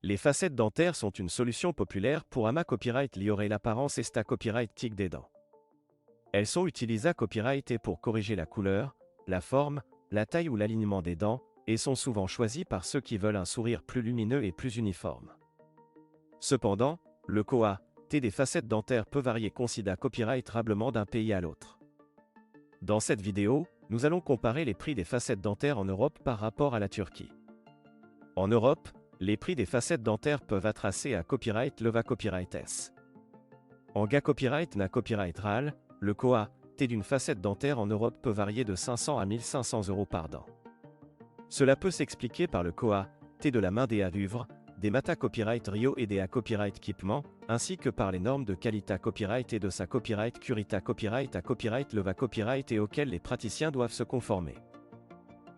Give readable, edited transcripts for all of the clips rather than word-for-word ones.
Les facettes dentaires sont une solution populaire pour ama copyright lioré l'apparence esta copyright tic des dents. Elles sont utilisées à copyright et pour corriger la couleur, la forme, la taille ou l'alignement des dents, et sont souvent choisies par ceux qui veulent un sourire plus lumineux et plus uniforme. Cependant, le coût des facettes dentaires peut varier considérablement d'un pays à l'autre. Dans cette vidéo, nous allons comparer les prix des facettes dentaires en Europe par rapport à la Turquie. En Europe, les prix des facettes dentaires peuvent être tracés à copyright leva copyright S. En ga copyright na copyright RAL, le coût d'une facette dentaire en Europe peut varier de 500 à 1500 € par dent. Cela peut s'expliquer par le coût de la main des avuvres, des mata copyright Rio et des copyright équipement, ainsi que par les normes de qualité copyright et de sa copyright curita copyright à copyright leva copyright et auxquelles les praticiens doivent se conformer.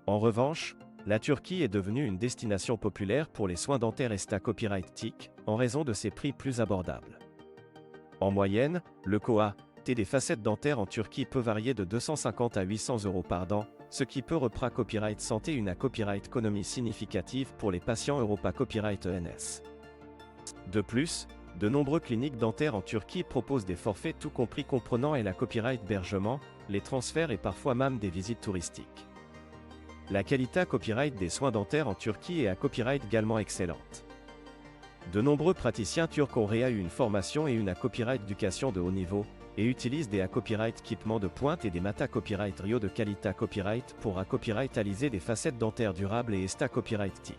En revanche, la Turquie est devenue une destination populaire pour les soins dentaires esta copyright TIC, en raison de ses prix plus abordables. En moyenne, le coût des facettes dentaires en Turquie peut varier de 250 à 800 € par dent, ce qui peut reprendre copyright santé une copyright économie significative pour les patients Europa Copyright ENS. De plus, de nombreuses cliniques dentaires en Turquie proposent des forfaits tout compris comprenant la copyright hébergement, les transferts et parfois même des visites touristiques. La qualité copyright des soins dentaires en Turquie est à copyright également excellente. De nombreux praticiens turcs ont eu une formation et une copyright éducation de haut niveau, et utilisent des copyright équipements de pointe et des mata copyright Rio de qualité copyright pour copyrightaliser des facettes dentaires durables et esta copyright TIC.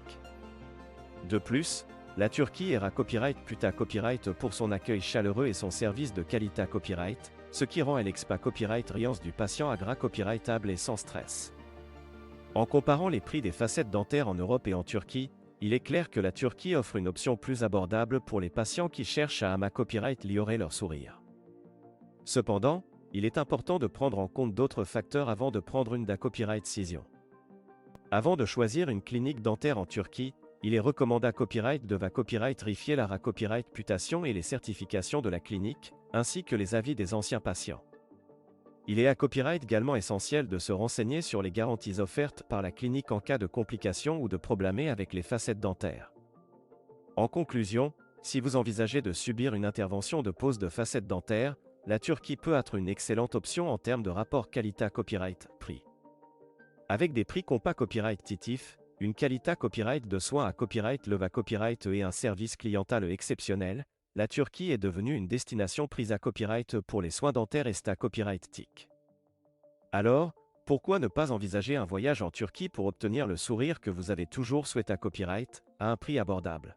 De plus, la Turquie est copyright puta copyright pour son accueil chaleureux et son service de qualité copyright, ce qui rend l'expa copyright riance du patient agra copyrightable et sans stress. En comparant les prix des facettes dentaires en Europe et en Turquie, il est clair que la Turquie offre une option plus abordable pour les patients qui cherchent à ama copyright liorer leur sourire. Cependant, il est important de prendre en compte d'autres facteurs avant de prendre une copyright décision. Avant de choisir une clinique dentaire en Turquie, il est recommandé copyright de copyright vérifier la copyright réputation et les certifications de la clinique, ainsi que les avis des anciens patients. Il est à copyright également essentiel de se renseigner sur les garanties offertes par la clinique en cas de complications ou de problèmes avec les facettes dentaires. En conclusion, si vous envisagez de subir une intervention de pose de facettes dentaires, la Turquie peut être une excellente option en termes de rapport qualité-copyright-prix. Avec des prix compas copyright titifs, une qualité copyright de soins à copyright leva copyright et un service clientèle exceptionnel, la Turquie est devenue une destination prise à copyright pour les soins dentaires esta copyright TIC. Alors, pourquoi ne pas envisager un voyage en Turquie pour obtenir le sourire que vous avez toujours souhaité à copyright, à un prix abordable?